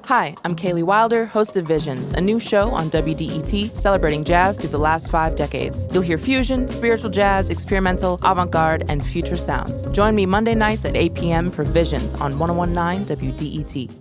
Hi, I'm Kaylee Wilder, host of Visions, a new show on WDET celebrating jazz through the last 5 decades. You'll hear fusion, spiritual jazz, experimental, avant-garde, and future sounds. Join me Monday nights at 8 p.m. for Visions on 1019 WDET.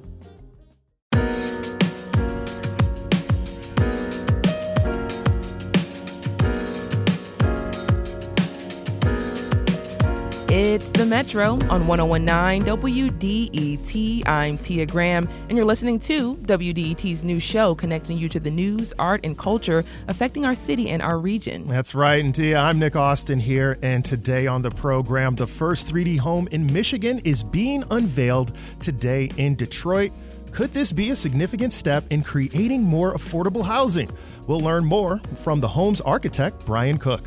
It's the Metro on 1019 WDET. I'm Tia Graham, and you're listening to WDET's new show connecting you to the news, art, and culture affecting our city and our region. That's right, and Tia, I'm Nick Austin here, and today on the program, the first 3D home in Michigan is being unveiled today in Detroit. Could this be a significant step in creating more affordable housing? We'll learn more from the home's architect, Brian Cook.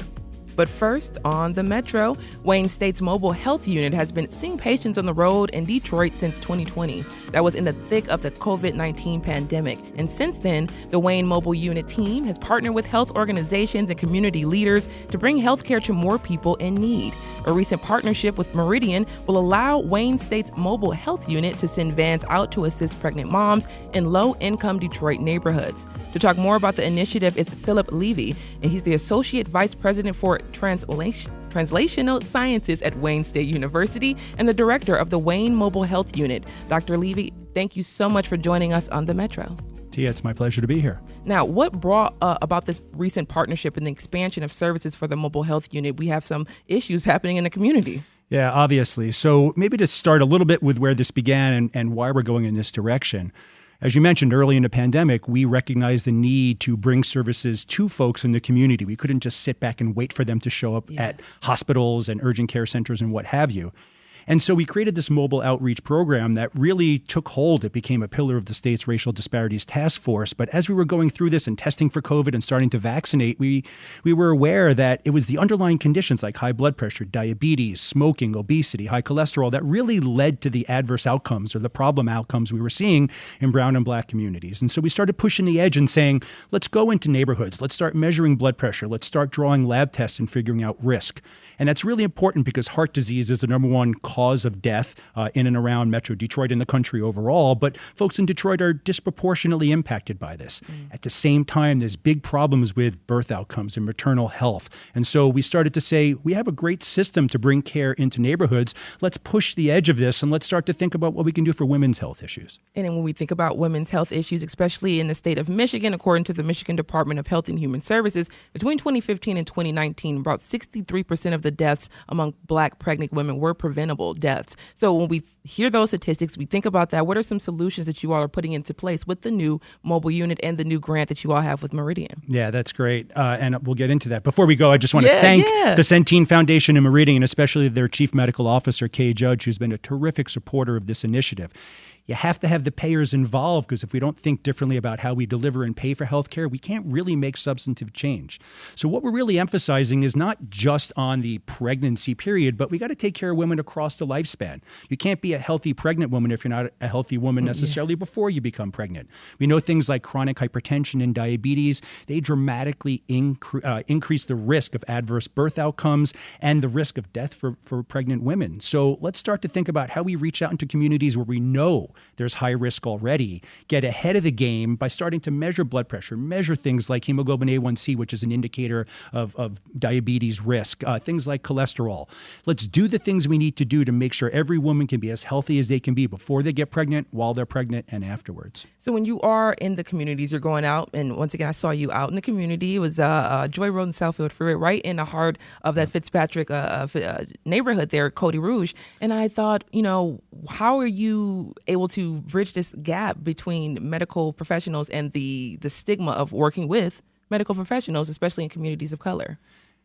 But first, on the Metro, Wayne State's mobile health unit has been seeing patients on the road in Detroit since 2020. That was in the thick of the COVID-19 pandemic. And since then, the Wayne mobile unit team has partnered with health organizations and community leaders to bring healthcare to more people in need. A recent partnership with Meridian will allow Wayne State's mobile health unit to send vans out to assist pregnant moms in low-income Detroit neighborhoods. To talk more about the initiative is Philip Levy, and he's the Associate Vice President for Translational Sciences at Wayne State University and the Director of the Wayne Mobile Health Unit. Dr. Levy, thank you so much for joining us on the Metro. Tia, it's my pleasure to be here. Now, what brought about this recent partnership and the expansion of services for the mobile health unit? We have some issues happening in the community. Yeah, obviously. So maybe to start a little bit with where this began and why we're going in this direction. As you mentioned, early in the pandemic, we recognized the need to bring services to folks in the community. We couldn't just sit back and wait for them to show up at hospitals and urgent care centers and what have you. And so we created this mobile outreach program that really took hold. It became a pillar of the state's racial disparities task force. But as we were going through this and testing for COVID and starting to vaccinate, we were aware that it was the underlying conditions like high blood pressure, diabetes, smoking, obesity, high cholesterol that really led to the adverse outcomes or the problem outcomes we were seeing in brown and black communities. And so we started pushing the edge and saying, let's go into neighborhoods. Let's start measuring blood pressure. Let's start drawing lab tests and figuring out risk. And that's really important because heart disease is the number one cause of death in and around Metro Detroit and the country overall. But folks in Detroit are disproportionately impacted by this. At the same time, there's big problems with birth outcomes and maternal health. And so we started to say, we have a great system to bring care into neighborhoods. Let's push the edge of this and let's start to think about what we can do for women's health issues. And then when we think about women's health issues, especially in the state of Michigan, according to the Michigan Department of Health and Human Services, between 2015 and 2019, about 63% of the deaths among black pregnant women were preventable deaths. So when we hear those statistics, we think about that. What are some solutions that you all are putting into place with the new mobile unit and the new grant that you all have with Meridian? Yeah, that's great. And we'll get into that. Before we go, I just want to thank the Centene Foundation and Meridian, especially their Chief Medical Officer, Kay Judge, who's been a terrific supporter of this initiative. You have to have the payers involved because if we don't think differently about how we deliver and pay for healthcare, we can't really make substantive change. So what we're really emphasizing is not just on the pregnancy period, but we got to take care of women across the lifespan. You can't be a healthy pregnant woman if you're not a healthy woman necessarily before you become pregnant. We know things like chronic hypertension and diabetes, they dramatically increase the risk of adverse birth outcomes and the risk of death for pregnant women. So let's start to think about how we reach out into communities where we know there's high risk already, get ahead of the game by starting to measure blood pressure, measure things like hemoglobin A1C, which is an indicator of diabetes risk, things like cholesterol. Let's do the things we need to do to make sure every woman can be as healthy as they can be before they get pregnant, while they're pregnant, and afterwards. So when you are in the communities, you're going out, and once again, I saw you out in the community. It was Joy Road and Southfield Freeway, right in the heart of that Fitzpatrick neighborhood there, Cody Rouge. And I thought, how are you able to bridge this gap between medical professionals and the stigma of working with medical professionals, especially in communities of color?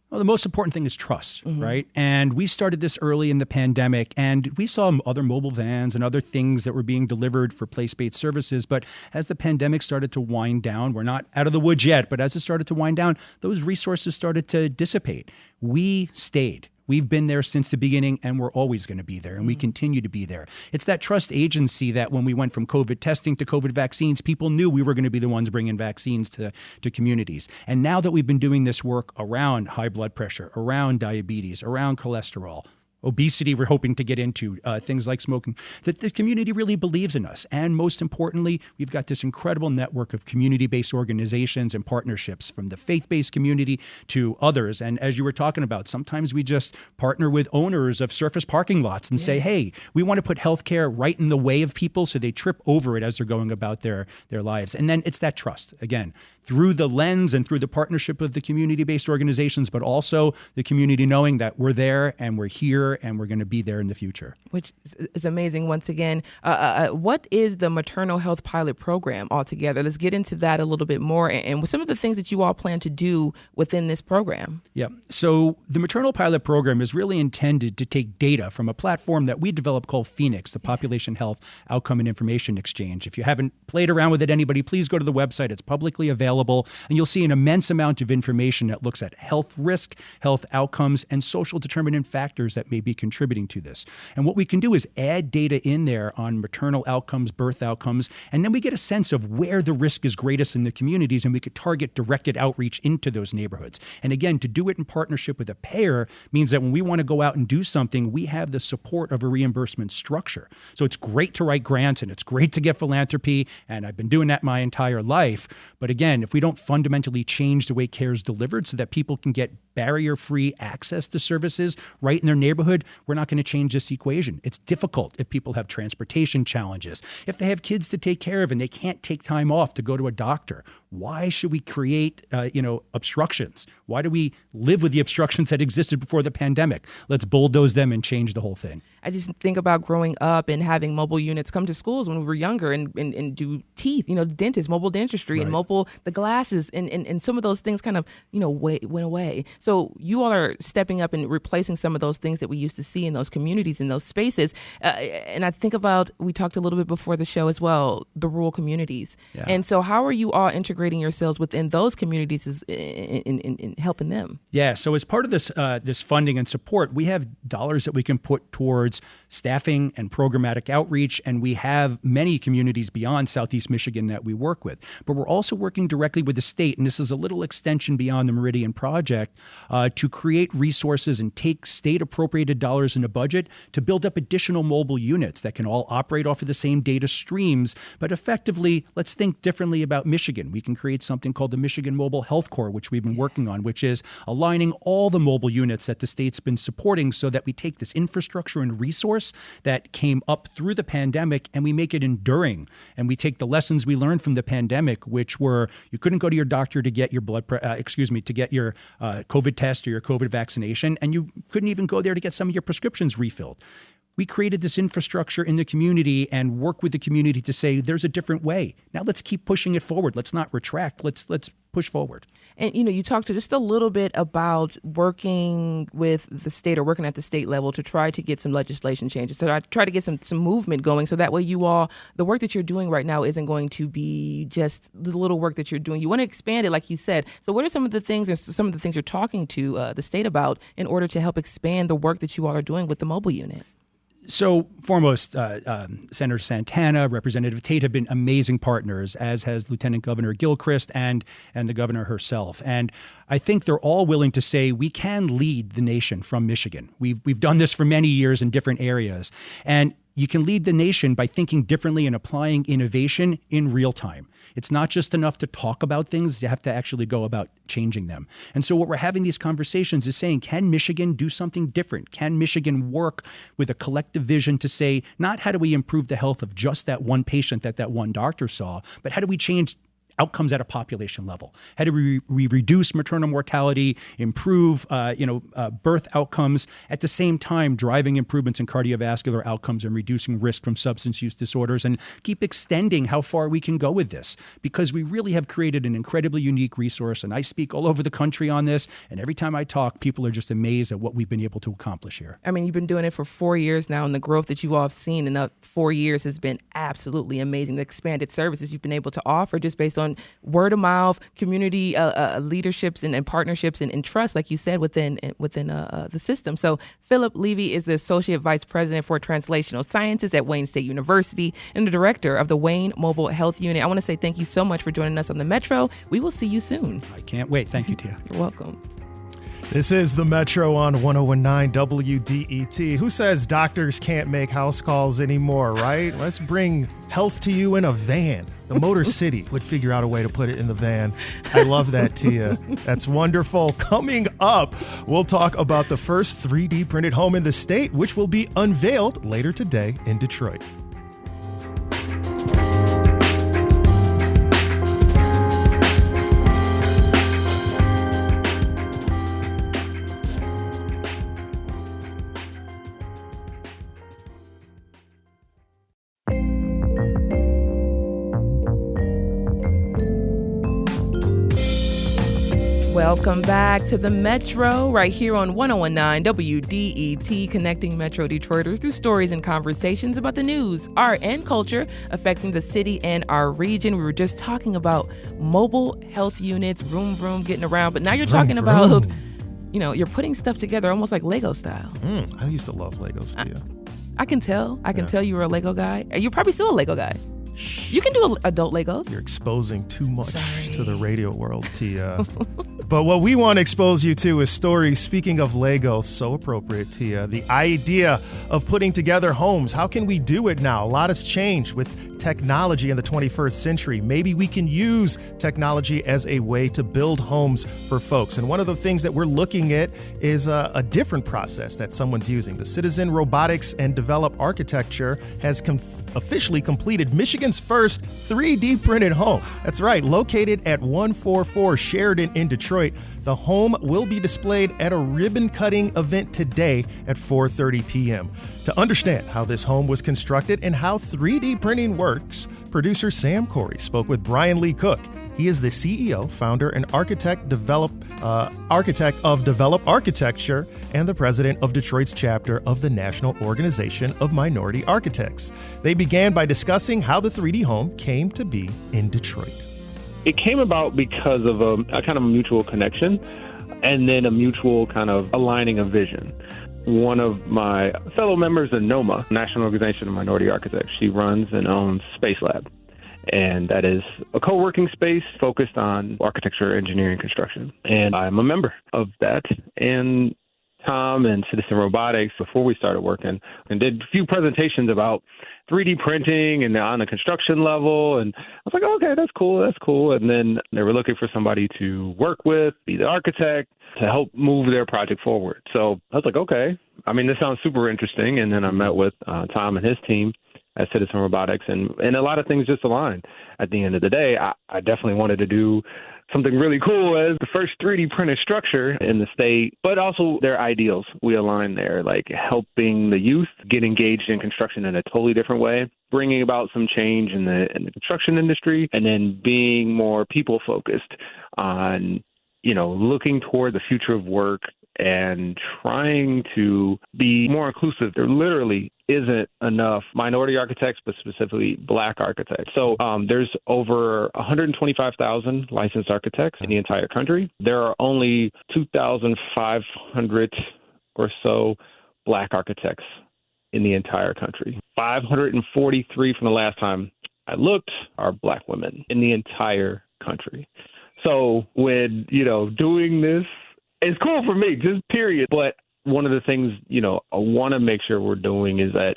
Well, the most important thing is trust, right? And we started this early in the pandemic, and we saw other mobile vans and other things that were being delivered for place-based services. But as the pandemic started to wind down, we're not out of the woods yet, but as it started to wind down, those resources started to dissipate. We stayed. We've been there since the beginning, and we're always going to be there, and we continue to be there. It's that trust agency that when we went from COVID testing to COVID vaccines, people knew we were going to be the ones bringing vaccines to communities. And now that we've been doing this work around high blood pressure, around diabetes, around cholesterol, obesity we're hoping to get into, things like smoking, that the community really believes in us. And most importantly, we've got this incredible network of community-based organizations and partnerships, from the faith-based community to others. And as you were talking about, sometimes we just partner with owners of surface parking lots and say, hey, we want to put healthcare right in the way of people so they trip over it as they're going about their lives. And then it's that trust, again, through the lens and through the partnership of the community-based organizations, but also the community knowing that we're there and we're here and we're going to be there in the future. Which is amazing. Once again, what is the maternal health pilot program altogether? Let's get into that a little bit more and some of the things that you all plan to do within this program. Yeah. So the maternal pilot program is really intended to take data from a platform that we developed called Phoenix, the Population Health Outcome and Information Exchange. If you haven't played around with it, anybody, please go to the website. It's publicly available. And you'll see an immense amount of information that looks at health risk, health outcomes, and social determinant factors that may be contributing to this. And what we can do is add data in there on maternal outcomes, birth outcomes, and then we get a sense of where the risk is greatest in the communities, and we could target directed outreach into those neighborhoods. And again, to do it in partnership with a payer means that when we want to go out and do something, we have the support of a reimbursement structure. So it's great to write grants and it's great to get philanthropy, and I've been doing that my entire life. But again, if we don't fundamentally change the way care is delivered so that people can get barrier-free access to services right in their neighborhood, we're not going to change this equation. It's difficult if people have transportation challenges, if they have kids to take care of and they can't take time off to go to a doctor. Why should we create, obstructions? Why do we live with the obstructions that existed before the pandemic? Let's bulldoze them and change the whole thing. I just think about growing up and having mobile units come to schools when we were younger and do teeth, dentists, mobile dentistry, and the glasses, and some of those things kind of, went away. So you all are stepping up and replacing some of those things that we used to see in those communities, in those spaces. And I think about, we talked a little bit before the show as well, the rural communities. Yeah. And so how are you all integrating yourselves within those communities in helping them? Yeah, so as part of this funding and support, we have dollars that we can put towards staffing and programmatic outreach, and we have many communities beyond Southeast Michigan that we work with. But we're also working directly with the state, and this is a little extension beyond the Meridian project, to create resources and take state-appropriated dollars in a budget to build up additional mobile units that can all operate off of the same data streams. But effectively, let's think differently about Michigan. We can create something called the Michigan Mobile Health Corps, which we've been working on, which is aligning all the mobile units that the state's been supporting so that we take this infrastructure and resource that came up through the pandemic and we make it enduring. And we take the lessons we learned from the pandemic, which were you couldn't go to your doctor to get your to get your COVID test or your COVID vaccination, and you couldn't even go there to get some of your prescriptions refilled. We created this infrastructure in the community and work with the community to say there's a different way. Now let's keep pushing it forward. Let's not retract. Let's push forward. And, you talked just a little bit about working with the state or working at the state level to try to get some legislation changes. So I try to get some movement going so that way the work that you're doing right now isn't going to be just the little work that you're doing. You want to expand it, like you said. So what are some of the things you're talking to the state about in order to help expand the work that you all are doing with the mobile unit? So foremost, Senator Santana, Representative Tate have been amazing partners, as has Lieutenant Governor Gilchrist and the governor herself. And I think they're all willing to say we can lead the nation from Michigan. We've done this for many years in different areas. And you can lead the nation by thinking differently and applying innovation in real time. It's not just enough to talk about things. You have to actually go about changing them. And so what we're having these conversations is saying, can Michigan do something different? Can Michigan work with a collective vision to say, not how do we improve the health of just that one patient that one doctor saw, but how do we change outcomes at a population level? How do we reduce maternal mortality, improve birth outcomes, at the same time driving improvements in cardiovascular outcomes and reducing risk from substance use disorders, and keep extending how far we can go with this? Because we really have created an incredibly unique resource, and I speak all over the country on this, and every time I talk, people are just amazed at what we've been able to accomplish here. I mean, you've been doing it for 4 years now, and the growth that you all have seen in those 4 years has been absolutely amazing. The expanded services you've been able to offer just based on word of mouth, community leaderships and partnerships and trust, like you said, within the system. So Philip Levy is the Associate Vice President for Translational Sciences at Wayne State University and the Director of the Wayne Mobile Health Unit. I want to say thank you so much for joining us on the Metro. We will see you soon. I can't wait. Thank you, Tia. You're welcome. This is the Metro on 101.9 WDET. Who says doctors can't make house calls anymore, right? Let's bring health to you in a van. The Motor City would figure out a way to put it in the van. I love that, Tia. That's wonderful. Coming up, we'll talk about the first 3D printed home in the state, which will be unveiled later today in Detroit. Welcome back to the Metro, right here on 101.9 WDET, connecting Metro Detroiters through stories and conversations about the news, art, and culture affecting the city and our region. We were just talking about mobile health units, vroom, getting around, but now you're talking about, you're putting stuff together almost like Lego style. I used to love Legos, Tia. I can tell. I can tell you were a Lego guy. You're probably still a Lego guy. You can do adult Legos. You're exposing too much to the radio world, Tia. But what we want to expose you to is stories. Speaking of Lego, so appropriate, Tia. The idea of putting together homes. How can we do it now? A lot has changed with technology in the 21st century. Maybe we can use technology as a way to build homes for folks. And one of the things that we're looking at is a different process that someone's using. The Citizen Robotics and Develop Architecture has officially completed Michigan's first 3D printed home. That's right, located at 144 Sheridan in Detroit. The home will be displayed at a ribbon-cutting event today at 4:30 p.m. To understand how this home was constructed and how 3D printing works, producer Sam Corey spoke with Brian Lee Cook. He is the CEO, founder, and architect of Develop Architecture and the president of Detroit's chapter of the National Organization of Minority Architects. They began by discussing how the 3D home came to be in Detroit. It came about because of a kind of a mutual connection and then a mutual kind of aligning of vision. One of my fellow members in NOMA, National Organization of Minority Architects, she runs and owns Space Lab. And that is a co-working space focused on architecture, engineering, construction. And I'm a member of that. And Tom and Citizen Robotics, before we started working, and did a few presentations about 3D printing and on the construction level. And I was like, okay, that's cool. And then they were looking for somebody to work with, be the architect, to help move their project forward. So I was like, okay, I mean, this sounds super interesting. And then I met with Tom and his team at Citizen Robotics, and a lot of things just aligned. At the end of the day, I definitely wanted to do something really cool as the first 3D printed structure in the state, but also their ideals. We align there, like helping the youth get engaged in construction in a totally different way, bringing about some change in the construction industry, and then being more people focused on, looking toward the future of work and trying to be more inclusive. There literally isn't enough minority architects, but specifically Black architects. So there's over 125,000 licensed architects in the entire country. There are only 2,500 or so Black architects in the entire country. 543 from the last time I looked are Black women in the entire country. So when, doing this, it's cool for me, just period. But one of the things, I want to make sure we're doing is that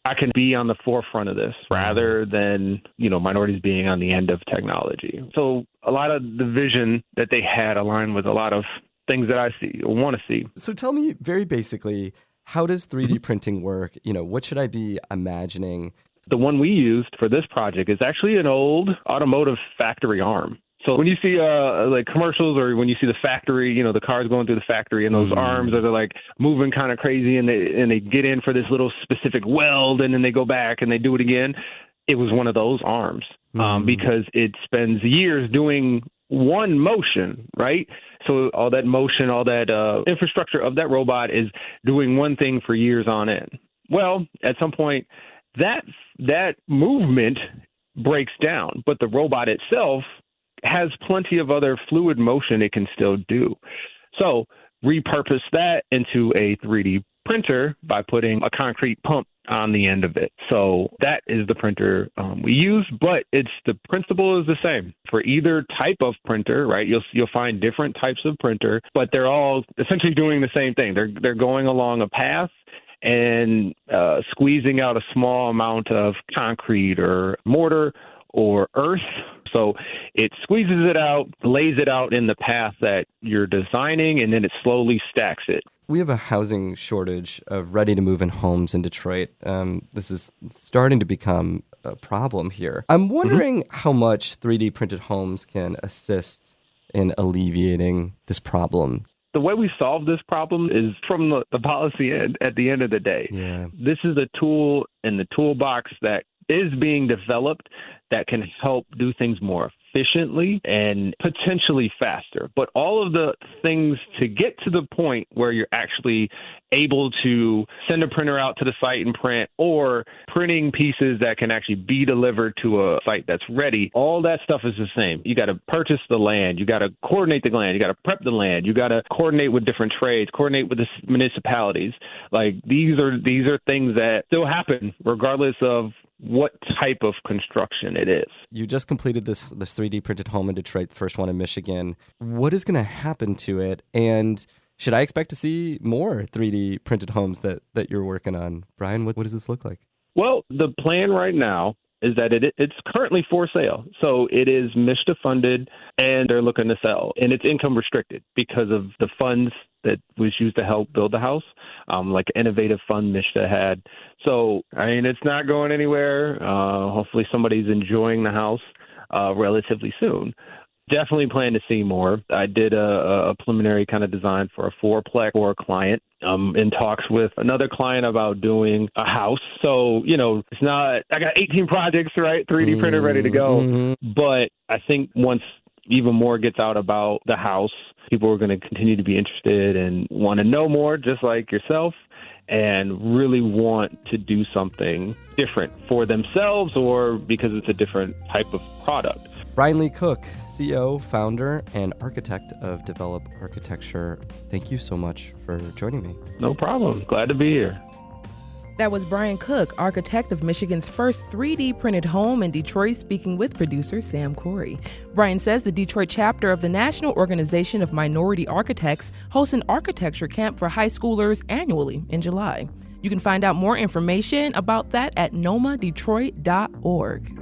I can be on the forefront of this rather than, minorities being on the end of technology. So a lot of the vision that they had aligned with a lot of things that I see or want to see. So tell me very basically, how does 3D printing work? What should I be imagining? The one we used for this project is actually an old automotive factory arm. So when you see like commercials or when you see the factory, the cars going through the factory and those arms are like moving kind of crazy and they get in for this little specific weld and then they go back and they do it again. It was one of those arms because it spends years doing one motion, right? So all that motion, all that infrastructure of that robot is doing one thing for years on end. Well, at some point that movement breaks down, but the robot itself has plenty of other fluid motion it can still do. So repurpose that into a 3D printer by putting a concrete pump on the end of it. So that is the printer we use, but the principle is the same for either type of printer, right? You'll find different types of printer, but they're all essentially doing the same thing. They're going along a path and squeezing out a small amount of concrete or mortar or earth. So it squeezes it out, lays it out in the path that you're designing, and then it slowly stacks it. We have a housing shortage of ready-to-move-in homes in Detroit. This is starting to become a problem here. I'm wondering how much 3D printed homes can assist in alleviating this problem. The way we solve this problem is from the policy end at the end of the day. Yeah. This is a tool in the toolbox that is being developed that can help do things more efficiently and potentially faster. But all of the things to get to the point where you're actually able to send a printer out to the site and print, or printing pieces that can actually be delivered to a site that's ready, all that stuff is the same. You got to purchase the land. You got to coordinate the land. You got to prep the land. You got to coordinate with different trades, coordinate with the municipalities. Like these are things that still happen regardless of what type of construction it is. You just completed this 3D printed home in Detroit, the first one in Michigan. What is going to happen to it? And should I expect to see more 3D printed homes that you're working on? Brian, what does this look like? Well, the plan right now is that it's currently for sale. So it is MSHDA funded, and they're looking to sell. And it's income restricted because of the funds that was used to help build the house, like an innovative fund MSHDA had. So, I mean, it's not going anywhere. Hopefully somebody's enjoying the house relatively soon. Definitely plan to see more. I did a preliminary kind of design for a fourplex for a client. In talks with another client about doing a house. So, it's not, I got 18 projects, right? 3D printer ready to go. Mm-hmm. But I think once even more gets out about the house, people are going to continue to be interested and want to know more, just like yourself, and really want to do something different for themselves or because it's a different type of product. Brian Lee Cook, CEO, founder, and architect of Develop Architecture. Thank you so much for joining me. No problem. Glad to be here. That was Brian Cook, architect of Michigan's first 3D printed home in Detroit, speaking with producer Sam Corey. Brian says the Detroit chapter of the National Organization of Minority Architects hosts an architecture camp for high schoolers annually in July. You can find out more information about that at nomadetroit.org.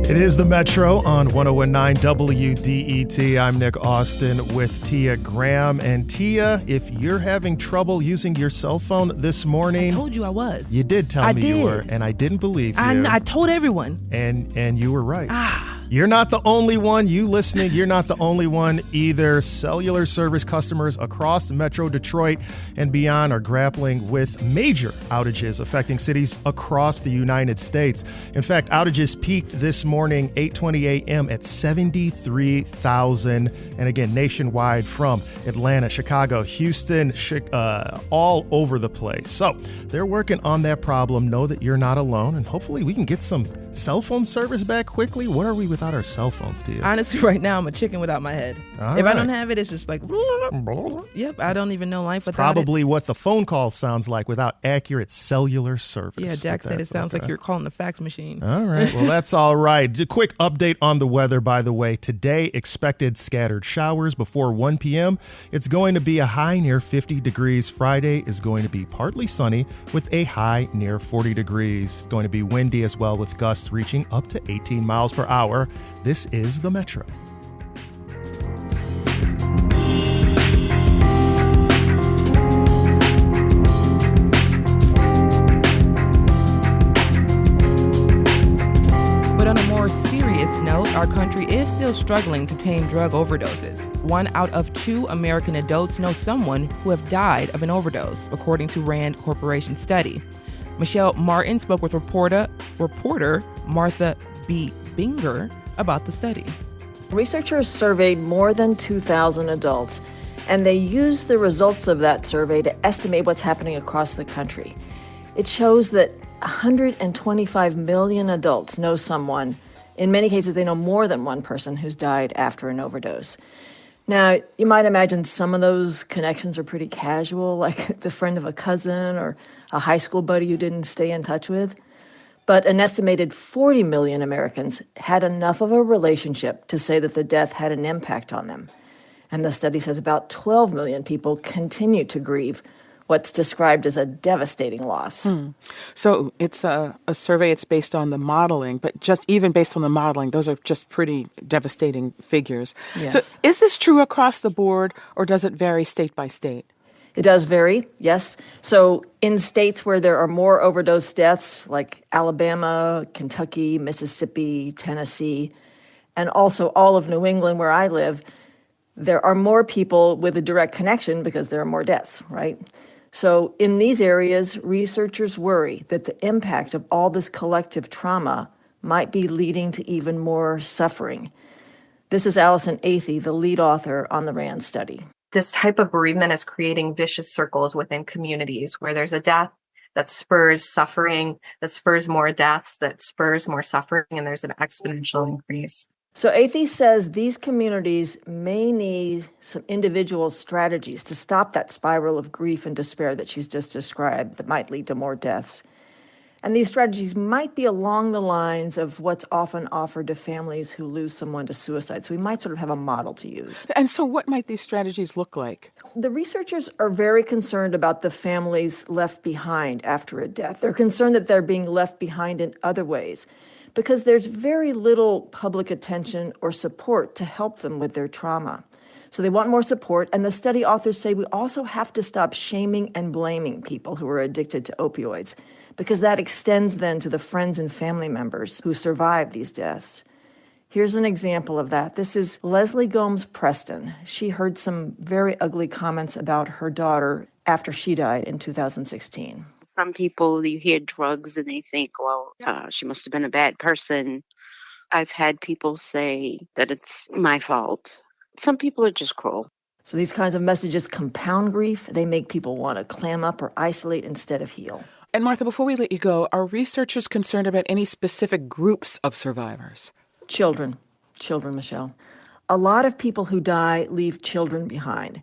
It is the Metro on 1019 WDET. I'm Nick Austin with Tia Graham. And Tia, if you're having trouble using your cell phone this morning... I told you I was. You did tell me you were, and I didn't believe you. I told everyone. And you were right. You're not the only one. You listening, you're not the only one either. Cellular service customers across Metro Detroit and beyond are grappling with major outages affecting cities across the United States. In fact, outages peaked this morning, 8:20 a.m. at 73,000. And again, nationwide from Atlanta, Chicago, Houston, all over the place. So they're working on that problem. Know that you're not alone. And hopefully we can get some cell phone service back quickly. What are we without our cell phones, Tia? Honestly, right now I'm a chicken without my head. If I don't have it, it's just like, yep, I don't even know life without it. Probably what the phone call sounds like without accurate cellular service. Yeah, Jack said it sounds like you're calling the fax machine. All right, well, that's all right. A quick update on the weather, by the way. Today, expected scattered showers before 1 p.m. It's going to be a high near 50 degrees. Friday is going to be partly sunny with a high near 40 degrees. It's going to be windy as well with gusts reaching up to 18 miles per hour. This is the Metro. But on a more serious note, our country is still struggling to tame drug overdoses. 1 out of 2 American adults know someone who have died of an overdose, according to Rand Corporation study. Michelle Martin spoke with reporter Martha B. Binger about the study. Researchers surveyed more than 2,000 adults, and they used the results of that survey to estimate what's happening across the country. It shows that 125 million adults know someone. In many cases, they know more than one person who's died after an overdose. Now, you might imagine some of those connections are pretty casual, like the friend of a cousin or a high school buddy you didn't stay in touch with. But an estimated 40 million Americans had enough of a relationship to say that the death had an impact on them. And the study says about 12 million people continue to grieve what's described as a devastating loss. So it's a survey, it's based on the modeling, but just even based on the modeling, those are just pretty devastating figures. Yes. So is this true across the board, or does it vary state by state? It does vary, yes. So in states where there are more overdose deaths, like Alabama, Kentucky, Mississippi, Tennessee, and also all of New England where I live, there are more people with a direct connection because there are more deaths, right? So in these areas, researchers worry that the impact of all this collective trauma might be leading to even more suffering. This is Allison Athey, the lead author on the RAND study. This type of bereavement is creating vicious circles within communities where there's a death that spurs suffering, that spurs more deaths, that spurs more suffering, and there's an exponential increase. So Athey says these communities may need some individual strategies to stop that spiral of grief and despair that she's just described that might lead to more deaths. And these strategies might be along the lines of what's often offered to families who lose someone to suicide. So we might sort of have a model to use. And so what might these strategies look like? The researchers are very concerned about the families left behind after a death. They're concerned that they're being left behind in other ways, because there's very little public attention or support to help them with their trauma. So they want more support, and the study authors say we also have to stop shaming and blaming people who are addicted to opioids, because that extends then to the friends and family members who survived these deaths. Here's an example of that. This is Leslie Gomes Preston. She heard some very ugly comments about her daughter after she died in 2016. Some people, you hear drugs and they think, well, she must have been a bad person. I've had people say that it's my fault. Some people are just cruel. So these kinds of messages compound grief. They make people want to clam up or isolate instead of heal. And Martha, before we let you go, are researchers concerned about any specific groups of survivors? Children, Michelle. A lot of people who die leave children behind.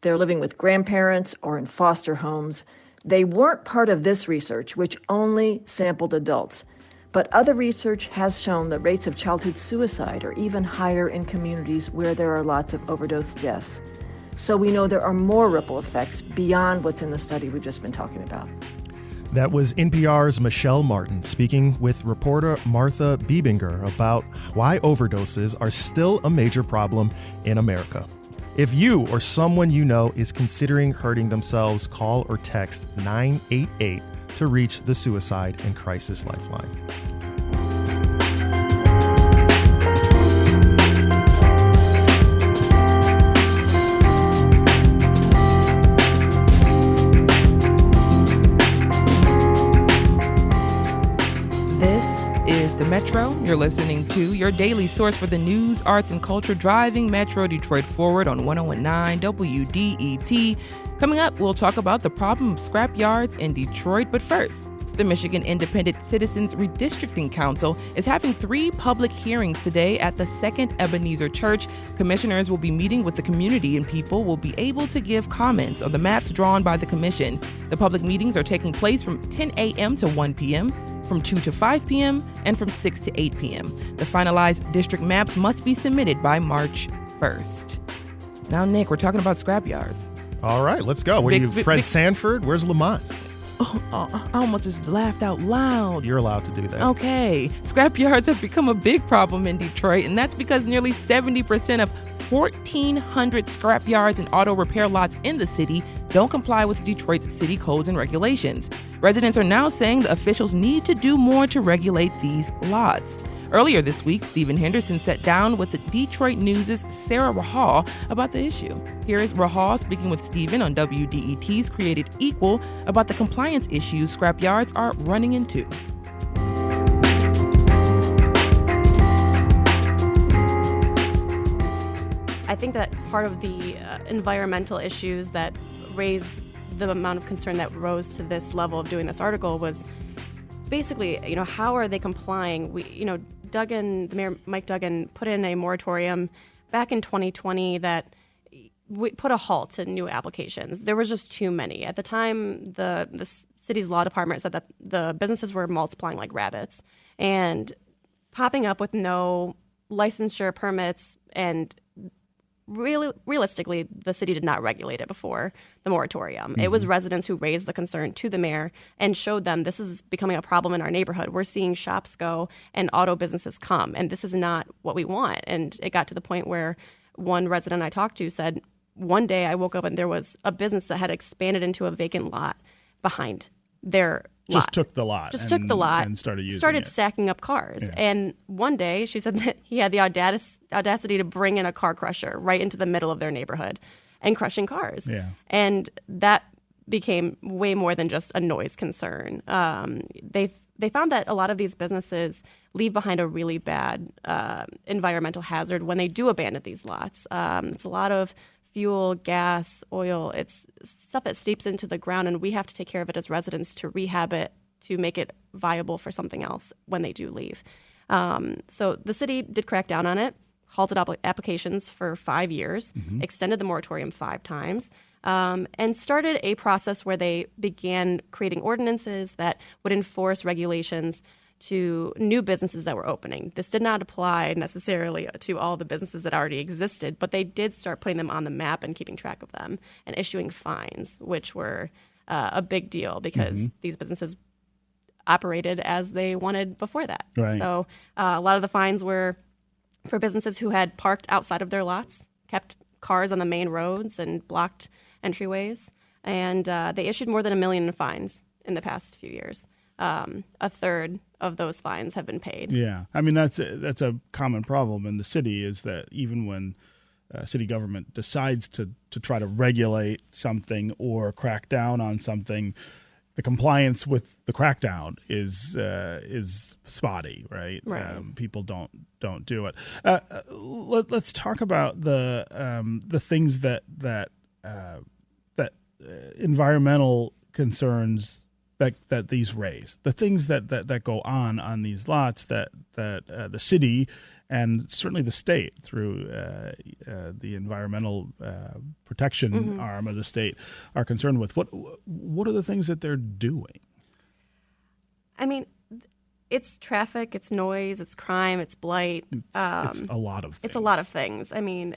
They're living with grandparents or in foster homes. They weren't part of this research, which only sampled adults. But other research has shown that rates of childhood suicide are even higher in communities where there are lots of overdose deaths. So we know there are more ripple effects beyond what's in the study we've just been talking about. That was NPR's Michelle Martin speaking with reporter Martha Biebinger about why overdoses are still a major problem in America. If you or someone you know is considering hurting themselves, call or text 988 to reach the Suicide and Crisis Lifeline. The Metro. You're listening to your daily source for the news, arts, and culture, driving Metro Detroit forward on 101.9 WDET. Coming up, we'll talk about the problem of scrap yards in Detroit. But first, the Michigan Independent Citizens Redistricting Council is having 3 public hearings today at the Second Ebenezer Church. Commissioners will be meeting with the community, and people will be able to give comments on the maps drawn by the commission. The public meetings are taking place from 10 a.m. to 1 p.m., from 2 to 5 p.m., and from 6 to 8 p.m. The finalized district maps must be submitted by March 1st. Now, Nick, we're talking about scrapyards. All right, let's go. What are you, Fred Sanford? Where's Lamont? I almost just laughed out loud. You're allowed to do that. Okay. Scrapyards have become a big problem in Detroit, and that's because nearly 70% of 1,400 scrapyards and auto repair lots in the city don't comply with Detroit's city codes and regulations. Residents are now saying the officials need to do more to regulate these lots. Earlier this week, Stephen Henderson sat down with the Detroit News' Sarah Rahal about the issue. Here is Rahal speaking with Stephen on WDET's Created Equal about the compliance issues scrapyards are running into. I think that part of the environmental issues that raised the amount of concern that rose to this level of doing this article was basically, how are they complying? The Mayor Mike Duggan put in a moratorium back in 2020 that we put a halt to new applications. There was just too many. At the time, the city's law department said that the businesses were multiplying like rabbits and popping up with no licensure permits, and realistically, the city did not regulate it before the moratorium. Mm-hmm. It was residents who raised the concern to the mayor and showed them this is becoming a problem in our neighborhood. We're seeing shops go and auto businesses come, and this is not what we want. And it got to the point where one resident I talked to said, one day I woke up and there was a business that had expanded into a vacant lot behind their Just lot. took the lot. Took the lot and started using it. Stacking up cars. Yeah. And one day she said that he had the audacity to bring in a car crusher right into the middle of their neighborhood and crushing cars. Yeah. And that became way more than just a noise concern. They found that a lot of these businesses leave behind a really bad environmental hazard when they do abandon these lots. It's a lot of fuel, gas, oil. It's stuff that seeps into the ground, and we have to take care of it as residents to rehab it, to make it viable for something else when they do leave. So the city did crack down on it, halted applications for 5 years, extended the moratorium 5 times, and started a process where they began creating ordinances that would enforce regulations to new businesses that were opening. This did not apply necessarily to all the businesses that already existed, but they did start putting them on the map and keeping track of them and issuing fines, which were a big deal because these businesses operated as they wanted before that. Right. So a lot of the fines were for businesses who had parked outside of their lots, kept cars on the main roads and blocked entryways, and they issued more than $1 million in fines in the past few years. A third of those fines have been paid. Yeah, I mean that's a common problem in the city, is that even when city government decides to try to regulate something or crack down on something, the compliance with the crackdown is spotty, right? Right. People don't do it. Let's talk about the things that environmental concerns that these raise, the things that go on these lots that the city and certainly the state through the environmental protection arm of the state are concerned with. What are the things that they're doing? I mean, it's traffic, it's noise, it's crime, it's blight. It's a lot of things. It's a lot of things. I mean,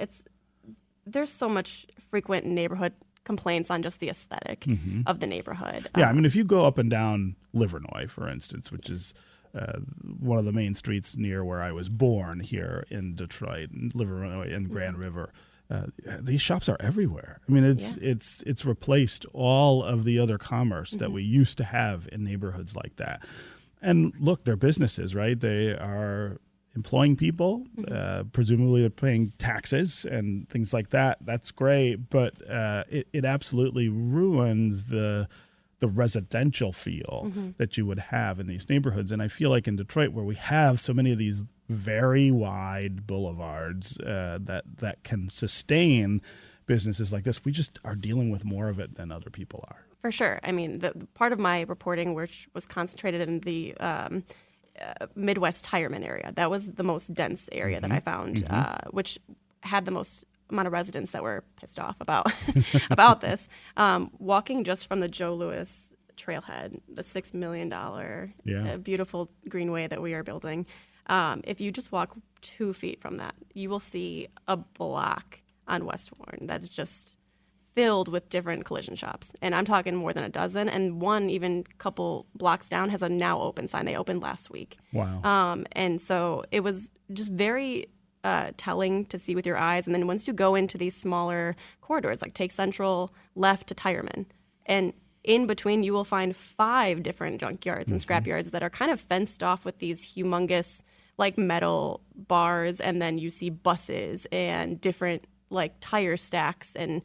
there's so much frequent neighborhood complaints on just the aesthetic of the neighborhood. Yeah, I mean, if you go up and down Livernois, for instance, which is one of the main streets near where I was born here in Detroit, Livernois and Grand River, these shops are everywhere. I mean, it's replaced all of the other commerce that we used to have in neighborhoods like that. And look, they're businesses, right? They are employing people. Presumably they're paying taxes and things like that. That's great, but it absolutely ruins the residential feel that you would have in these neighborhoods. And I feel like in Detroit, where we have so many of these very wide boulevards that can sustain businesses like this, we just are dealing with more of it than other people are. For sure. I mean, the part of my reporting, which was concentrated in the Midwest Tireman area, that was the most dense area that I found, which had the most amount of residents that were pissed off about about this. Walking just from the Joe Louis trailhead, the $6 million beautiful greenway that we are building, if you just walk 2 feet from that, you will see a block on West Warren that is just filled with different collision shops. And I'm talking more than a dozen. And one even couple blocks down has a now open sign. They opened last week. Wow. And so it was just very telling to see with your eyes. And then once you go into these smaller corridors, like take Central left to Tireman, and in between you will find 5 different junkyards and scrapyards that are kind of fenced off with these humongous like metal bars. And then you see buses and different like tire stacks, and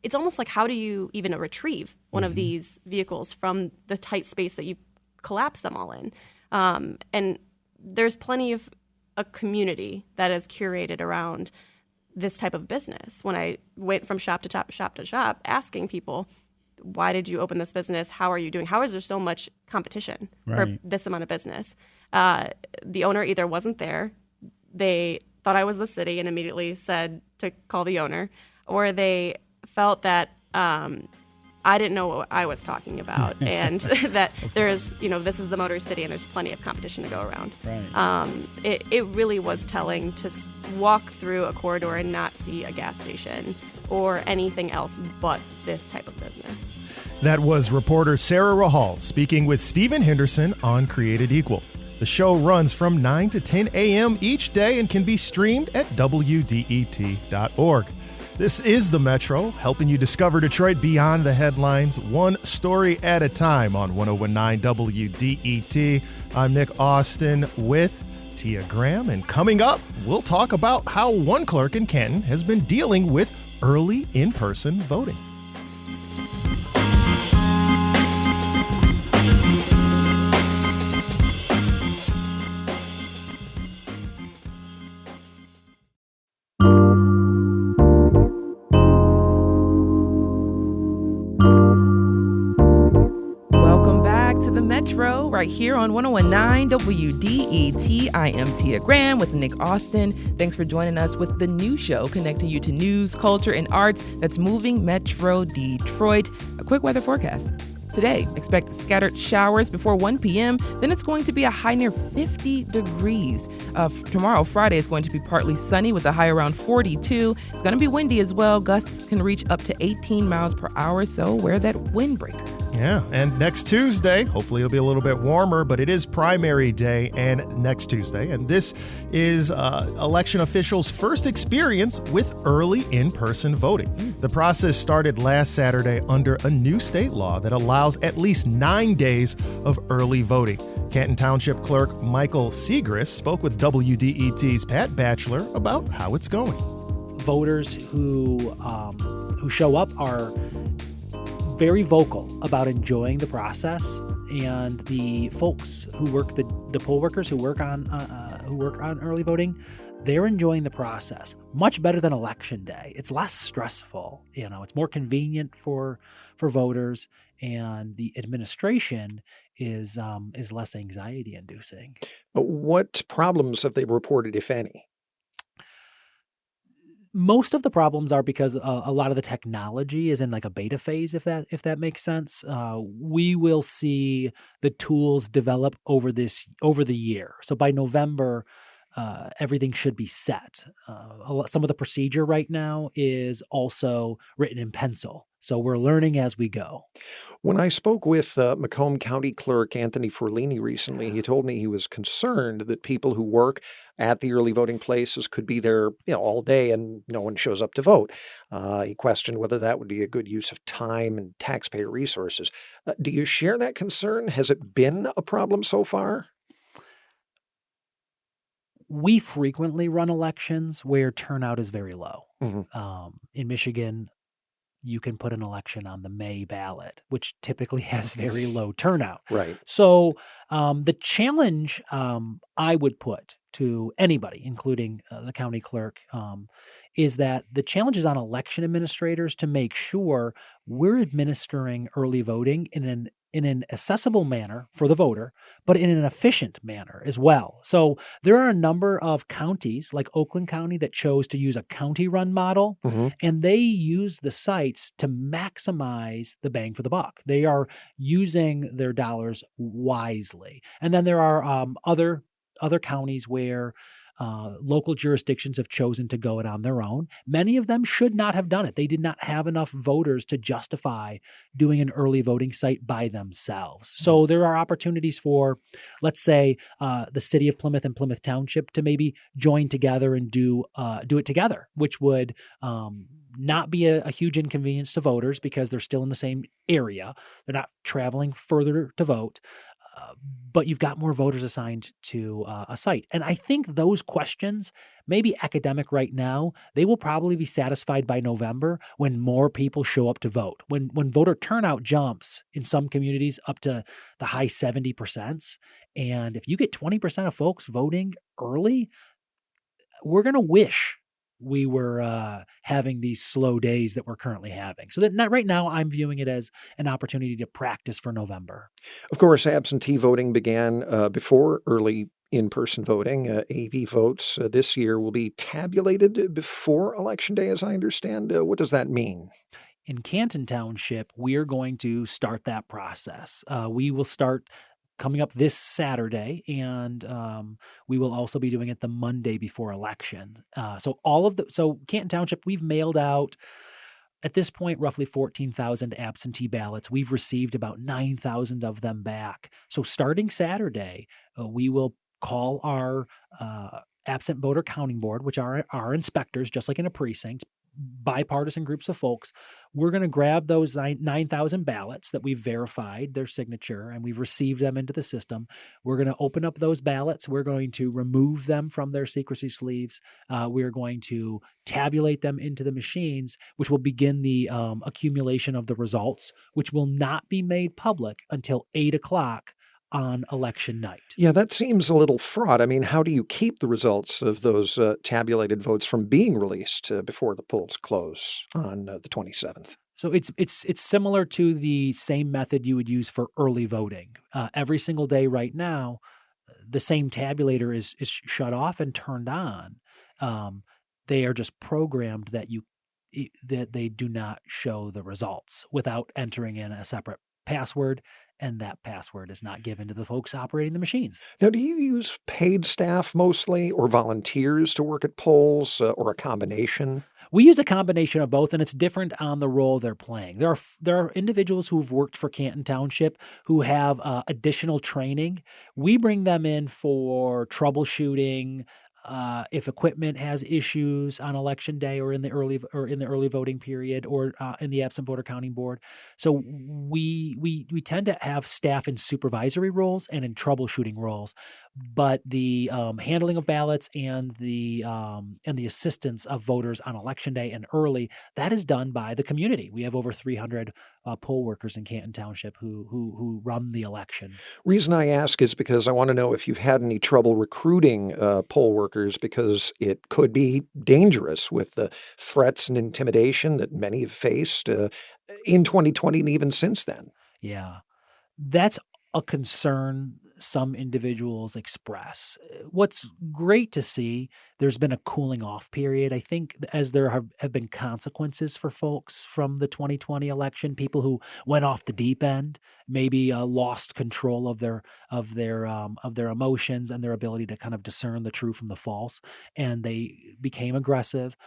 it's almost like, how do you even retrieve one of these vehicles from the tight space that you've collapsed them all in? And there's plenty of a community that is curated around this type of business. When I went from shop to shop, asking people, why did you open this business? How are you doing? How is there so much competition for Right. this amount of business? The owner either wasn't there, they thought I was the city and immediately said to call the owner, or they felt that I didn't know what I was talking about, and that there's, this is the Motor City and there's plenty of competition to go around. Right. It really was telling to walk through a corridor and not see a gas station or anything else but this type of business. That was reporter Sarah Rahal speaking with Stephen Henderson on Created Equal. The show runs from 9 to 10 a.m. each day and can be streamed at WDET.org. This is The Metro, helping you discover Detroit beyond the headlines, one story at a time on 1019 WDET. I'm Nick Austin with Tia Graham, and coming up, we'll talk about how one clerk in Canton has been dealing with early in-person voting. Right here on 1019 WDET. I am Tia Graham with Nick Austin. Thanks for joining us with the new show connecting you to news, culture, and arts that's moving Metro Detroit. A quick weather forecast. Today, expect scattered showers before 1 p.m. Then it's going to be a high near 50 degrees. Tomorrow, Friday, is going to be partly sunny with a high around 42. It's going to be windy as well. Gusts can reach up to 18 miles per hour, so wear that windbreaker. Yeah, and next Tuesday, hopefully it'll be a little bit warmer, but it is primary day and next Tuesday. And this is election officials' first experience with early in-person voting. The process started last Saturday under a new state law that allows at least 9 days of early voting. Canton Township Clerk Michael Segrist spoke with WDET's Pat Batchelor about how it's going. Voters who show up are very vocal about enjoying the process, and the folks who work, the poll workers who work on early voting, they're enjoying the process much better than election day. It's less stressful, it's more convenient for voters, and the administration is less anxiety inducing. What problems have they reported, if any? Most of the problems are because a lot of the technology is in like a beta phase, if that makes sense. We will see the tools develop over the year. So by November, everything should be set. Some of the procedure right now is also written in pencil. So we're learning as we go. When I spoke with Macomb County Clerk Anthony Forlini recently, he told me he was concerned that people who work at the early voting places could be there, all day and no one shows up to vote. He questioned whether that would be a good use of time and taxpayer resources. Do you share that concern? Has it been a problem so far? We frequently run elections where turnout is very low. Mm-hmm. In Michigan, you can put an election on the May ballot, which typically has very low turnout. Right. So the challenge I would put to anybody, including the county clerk, is that the challenge is on election administrators to make sure we're administering early voting in an accessible manner for the voter, but in an efficient manner as well. So there are a number of counties like Oakland County that chose to use a county-run model, Mm-hmm. and they use the sites to maximize the bang for the buck. They are using their dollars wisely. And then there are other counties where local jurisdictions have chosen to go it on their own. Many of them should not have done it. They did not have enough voters to justify doing an early voting site by themselves. So there are opportunities for, let's say, the city of Plymouth and Plymouth Township to maybe join together and do it together, which would not be a huge inconvenience to voters because they're still in the same area. They're not traveling further to vote. But you've got more voters assigned to a site. And I think those questions may be academic right now. They will probably be satisfied by November when more people show up to vote. When voter turnout jumps in some communities up to the high 70%. And if you get 20% of folks voting early, we're going to wish we were having these slow days that we're currently having. So that right now, I'm viewing it as an opportunity to practice for November. Of course, absentee voting began before early in-person voting. AV votes this year will be tabulated before Election Day, as I understand. What does that mean? In Canton Township, we are going to start that process. We will start coming up this Saturday, and we will also be doing it the Monday before election. So Canton Township, we've mailed out, at this point, roughly 14,000 absentee ballots. We've received about 9,000 of them back. So starting Saturday, we will call our absent voter counting board, which are our inspectors, just like in a precinct, bipartisan groups of folks. We're going to grab those 9,000 ballots that we've verified their signature and we've received them into the system. We're going to open up those ballots. We're going to remove them from their secrecy sleeves. We're going to tabulate them into the machines, which will begin the accumulation of the results, which will not be made public until 8 o'clock on election night. Yeah, that seems a little fraught. I mean, how do you keep the results of those tabulated votes from being released before the polls close on the 27th? So it's similar to the same method you would use for early voting. Every single day right now, the same tabulator is shut off and turned on. They are just programmed that they do not show the results without entering in a separate password, and that password is not given to the folks operating the machines. Now, do you use paid staff mostly or volunteers to work at polls or a combination? We use a combination of both, and it's different on the role they're playing. There are individuals who've worked for Canton Township who have additional training. We bring them in for troubleshooting, if equipment has issues on election day or in the early voting period or in the absent voter counting board. So we tend to have staff in supervisory roles and in troubleshooting roles, but the handling of ballots and the assistance of voters on election day and early, that is done by the community. We have over 300 poll workers in Canton Township who run the election. Reason I ask is because I want to know if you've had any trouble recruiting poll workers, because it could be dangerous with the threats and intimidation that many have faced in 2020 and even since then. Yeah, that's a concern some individuals express. What's great to see, there's been a cooling off period. I think as there have been consequences for folks from the 2020 election, people who went off the deep end, maybe lost control of their emotions and their ability to kind of discern the true from the false, and they became aggressive.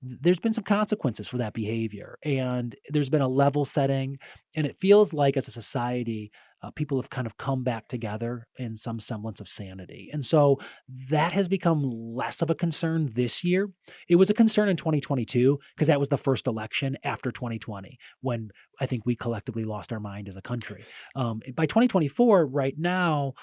There's been some consequences for that behavior, and there's been a level setting, and it feels like as a society, people have kind of come back together in some semblance of sanity. And so that has become less of a concern this year. It was a concern in 2022 because that was the first election after 2020 when I think we collectively lost our mind as a country. By 2024, right now,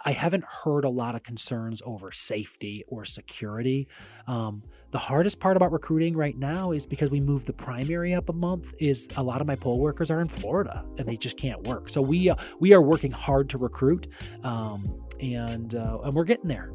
I haven't heard a lot of concerns over safety or security. The hardest part about recruiting right now is because we moved the primary up a month, is a lot of my poll workers are in Florida and they just can't work. So we are working hard to recruit, and we're getting there.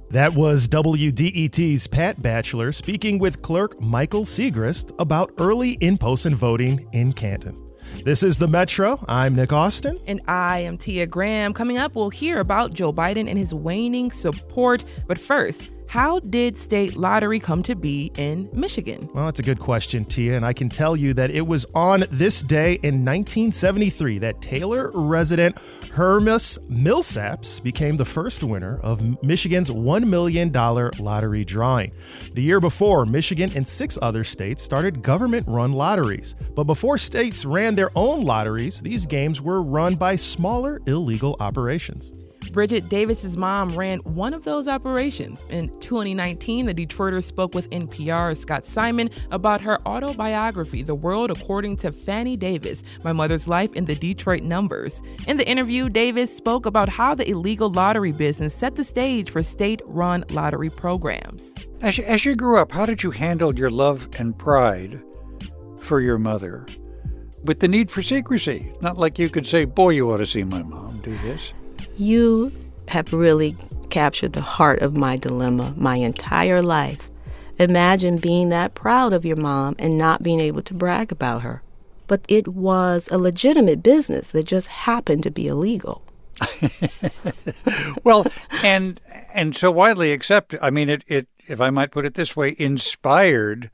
That was WDET's Pat Batchelor speaking with Clerk Michael Segrist about early in-person voting in Canton. This is The Metro. I'm Nick Austin. And I am Tia Graham. Coming up, we'll hear about Joe Biden and his waning support. But first, how did state lottery come to be in Michigan? Well, that's a good question, Tia, and I can tell you that it was on this day in 1973 that Taylor resident Hermas Millsaps became the first winner of Michigan's $1 million lottery drawing. The year before, Michigan and 6 other states started government-run lotteries. But before states ran their own lotteries, these games were run by smaller illegal operations. Bridget Davis's mom ran one of those operations. In 2019, the Detroiter spoke with NPR's Scott Simon about her autobiography, The World According to Fannie Davis, My Mother's Life in the Detroit Numbers. In the interview, Davis spoke about how the illegal lottery business set the stage for state-run lottery programs. As you grew up, how did you handle your love and pride for your mother with the need for secrecy? Not like you could say, boy, you ought to see my mom do this. You have really captured the heart of my dilemma my entire life. Imagine being that proud of your mom and not being able to brag about her. But it was a legitimate business that just happened to be illegal. Well, and so widely accepted. I mean, it, if I might put it this way, inspired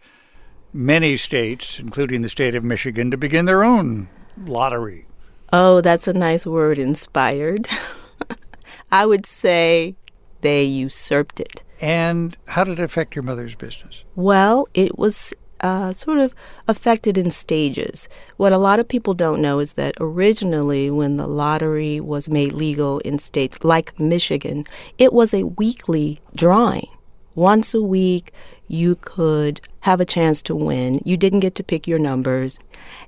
many states, including the state of Michigan, to begin their own lottery. Oh, that's a nice word, inspired. I would say they usurped it. And how did it affect your mother's business? Well, it was sort of affected in stages. What a lot of people don't know is that originally when the lottery was made legal in states like Michigan, it was a weekly drawing. Once a week, you could have a chance to win. You didn't get to pick your numbers.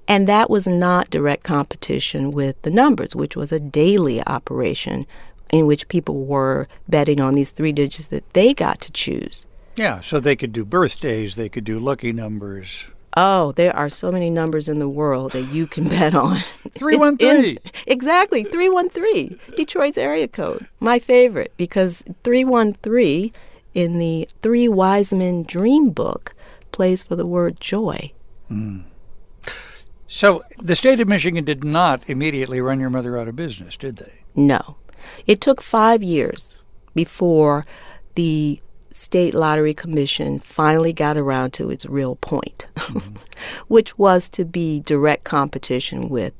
And that was not direct competition with the numbers, which was a daily operation in which people were betting on these 3 digits that they got to choose. Yeah, so they could do birthdays, they could do lucky numbers. Oh, there are so many numbers in the world that you can bet on. 313. Exactly, 313, Detroit's area code. My favorite, because 313 in the Three Wise Men Dream book plays for the word joy. Mm. So the state of Michigan did not immediately run your mother out of business, did they? No. It took 5 years before the State Lottery Commission finally got around to its real point, which was to be direct competition with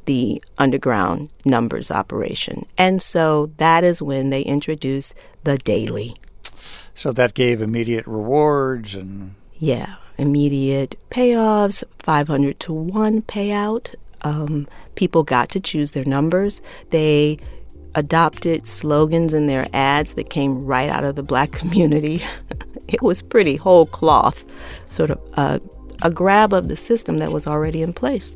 the underground numbers operation. And so that is when they introduced the daily. So that gave immediate rewards and... Yeah, immediate payoffs, 500 to 1 payout. People got to choose their numbers. They adopted slogans in their ads that came right out of the Black community. It was pretty whole cloth, sort of a grab of the system that was already in place.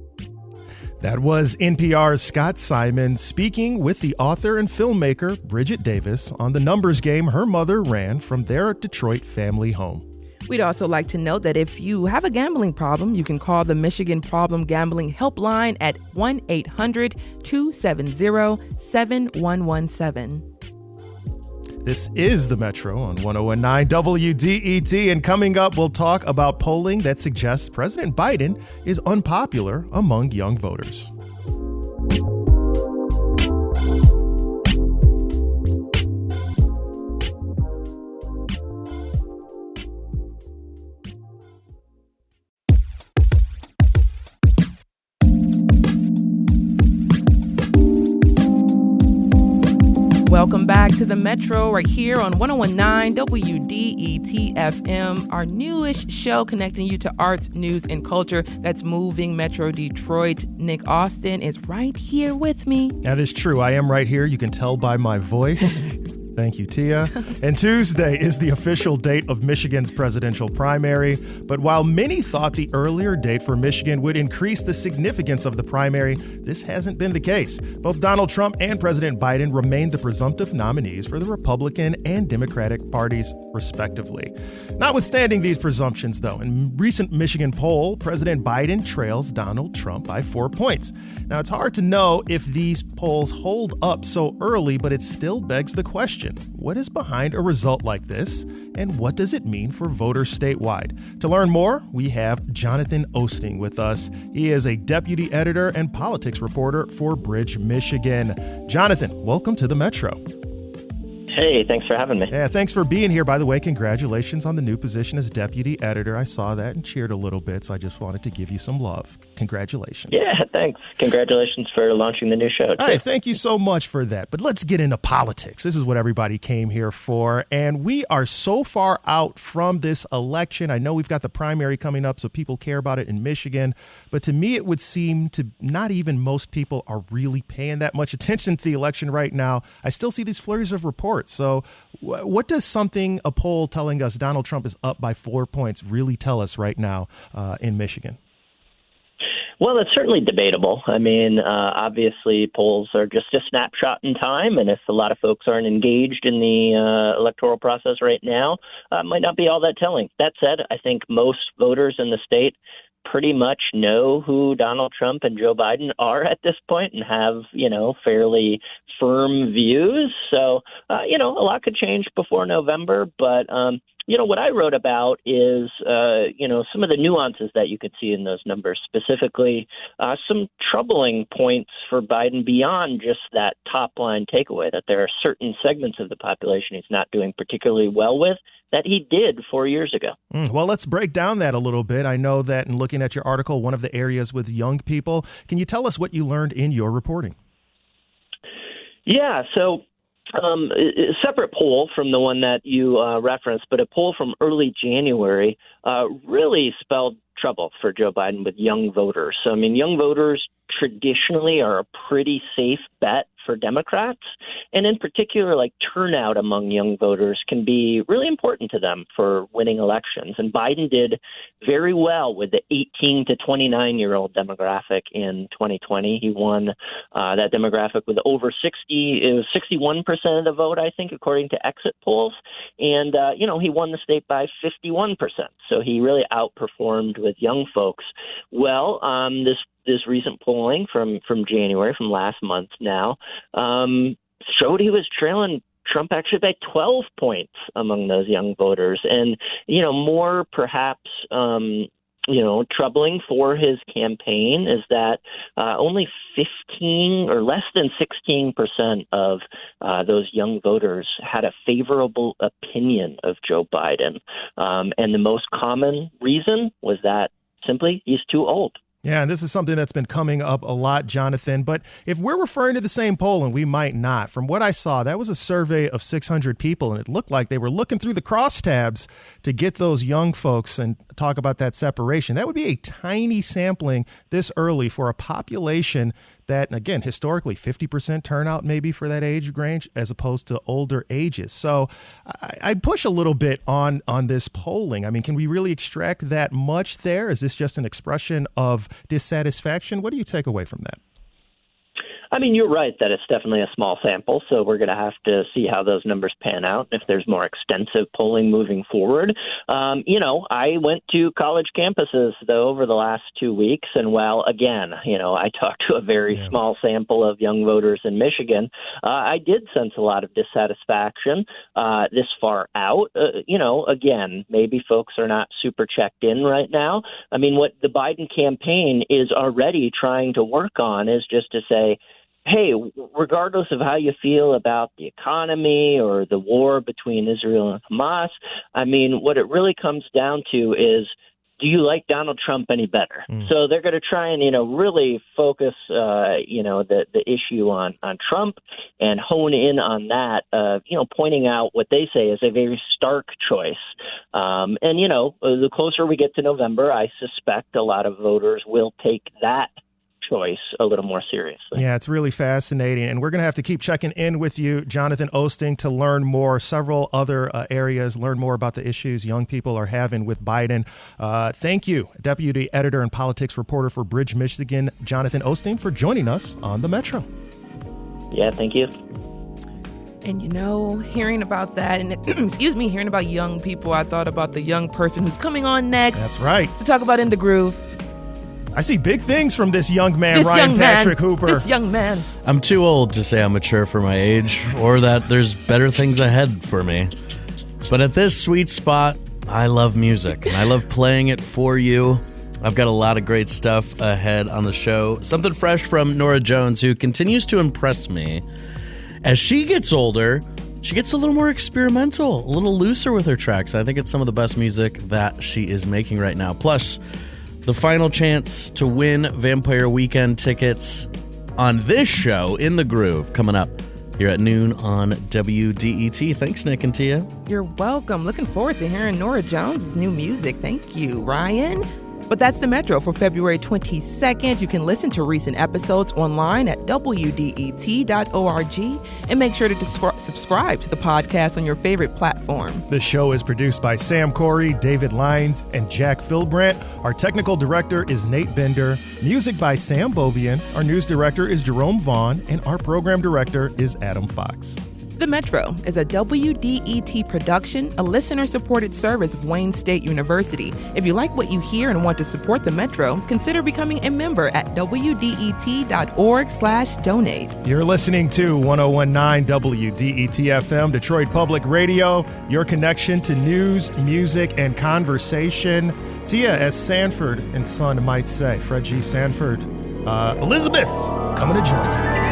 That was NPR's Scott Simon speaking with the author and filmmaker Bridget Davis on the numbers game her mother ran from their Detroit family home. We'd also like to note that if you have a gambling problem, you can call the Michigan Problem Gambling Helpline at 1-800-270-7117. This is The Metro on 101.9 WDET, and coming up, we'll talk about polling that suggests President Biden is unpopular among young voters. Welcome back to the Metro right here on 101.9 WDET FM, our newish show connecting you to arts, news, and culture that's moving Metro Detroit. Nick Austin is right here with me. That is true. I am right here. You can tell by my voice. Thank you, Tia. And Tuesday is the official date of Michigan's presidential primary. But while many thought the earlier date for Michigan would increase the significance of the primary, this hasn't been the case. Both Donald Trump and President Biden remain the presumptive nominees for the Republican and Democratic parties, respectively. Notwithstanding these presumptions, though, in recent Michigan poll, President Biden trails Donald Trump by 4 points. Now, it's hard to know if these polls hold up so early, but it still begs the question. What is behind a result like this, and what does it mean for voters statewide? To learn more, we have Jonathan Osting with us. He is a deputy editor and politics reporter for Bridge, Michigan. Jonathan, welcome to the Metro. Hey, thanks for having me. Yeah, thanks for being here. By the way, congratulations on the new position as deputy editor. I saw that and cheered a little bit, so I just wanted to give you some love. Congratulations. Yeah, thanks. Congratulations for launching the new show, too. All right, thank you so much for that. But let's get into politics. This is what everybody came here for, and we are so far out from this election. I know we've got the primary coming up, so people care about it in Michigan, but to me, it would seem to not even most people are really paying that much attention to the election right now. I still see these flurries of reports. So what does a poll telling us Donald Trump is up by 4 points really tell us right now in Michigan? Well, it's certainly debatable. I mean, obviously, polls are just a snapshot in time, and if a lot of folks aren't engaged in the electoral process right now, it might not be all that telling. That said, I think most voters in the state pretty much know who Donald Trump and Joe Biden are at this point and have, fairly firm views. So, a lot could change before November. But, what I wrote about is, some of the nuances that you could see in those numbers, specifically some troubling points for Biden beyond just that top line takeaway, that there are certain segments of the population he's not doing particularly well with that he did 4 years ago. Well, let's break down that a little bit. I know that in looking at your article, one of the areas with young people. Can you tell us what you learned in your reporting? Yeah, so a separate poll from the one that you referenced, but a poll from early January really spelled trouble for Joe Biden with young voters. So, young voters traditionally are a pretty safe bet for Democrats. And in particular, turnout among young voters can be really important to them for winning elections. And Biden did very well with the 18 to 29-year-old demographic in 2020. He won that demographic with over 60, it was 61% of the vote, I think, according to exit polls. And, he won the state by 51%. So he really outperformed with young folks. Well, this recent polling from January, from last month now, showed he was trailing Trump actually by 12 points among those young voters. And, more perhaps, troubling for his campaign is that only 15 or less than 16% of those young voters had a favorable opinion of Joe Biden. And the most common reason was that simply he's too old. Yeah, and this is something that's been coming up a lot, Jonathan. But if we're referring to the same poll, and we might not, from what I saw, that was a survey of 600 people, and it looked like they were looking through the crosstabs to get those young folks and talk about that separation. That would be a tiny sampling this early for a population that, again, historically 50% turnout maybe for that age range as opposed to older ages. So I push a little bit on this polling. Can we really extract that much there? Is this just an expression of dissatisfaction? What do you take away from that? You're right that it's definitely a small sample, so we're going to have to see how those numbers pan out if there's more extensive polling moving forward. I went to college campuses, though, over the last 2 weeks, and while, again, I talked to a very small sample of young voters in Michigan, I did sense a lot of dissatisfaction this far out. Again, maybe folks are not super checked in right now. What the Biden campaign is already trying to work on is just to say, hey, regardless of how you feel about the economy or the war between Israel and Hamas, what it really comes down to is, do you like Donald Trump any better? So they're going to try and, really focus, the issue on Trump and hone in on that, pointing out what they say is a very stark choice. The closer we get to November, I suspect a lot of voters will take that choice a little more seriously. Yeah, it's really fascinating. And we're going to have to keep checking in with you, Jonathan Osting, to learn more, several other areas, learn more about the issues young people are having with Biden. Thank you, Deputy Editor and Politics Reporter for Bridge, Michigan, Jonathan Osting, for joining us on The Metro. Yeah, thank you. And hearing about that and hearing about young people, I thought about the young person who's coming on next. That's right. To talk about In the Groove. I see big things from this young man, Ryan Patrick Hooper. This young man. I'm too old to say I'm mature for my age or that there's better things ahead for me. But at this sweet spot, I love music and I love playing it for you. I've got a lot of great stuff ahead on the show. Something fresh from Norah Jones, who continues to impress me. As she gets older, she gets a little more experimental, a little looser with her tracks. I think it's some of the best music that she is making right now. Plus, the final chance to win Vampire Weekend tickets on this show, In the Groove, coming up here at noon on WDET. Thanks, Nick and Tia. You're welcome. Looking forward to hearing Norah Jones' new music. Thank you, Ryan. But that's the Metro for February 22nd. You can listen to recent episodes online at WDET.org and make sure to subscribe to the podcast on your favorite platform. The show is produced by Sam Corey, David Lyons, and Jack Philbrandt. Our technical director is Nate Bender. Music by Sam Bobian. Our news director is Jerome Vaughn. And our program director is Adam Fox. The Metro is a WDET production, a listener-supported service of Wayne State University. If you like what you hear and want to support The Metro, consider becoming a member at WDET.org/donate. You're listening to 1019 WDET-FM, Detroit Public Radio, your connection to news, music, and conversation. Tia, as Sanford and Son might say, Fred G. Sanford, Elizabeth, coming to join you.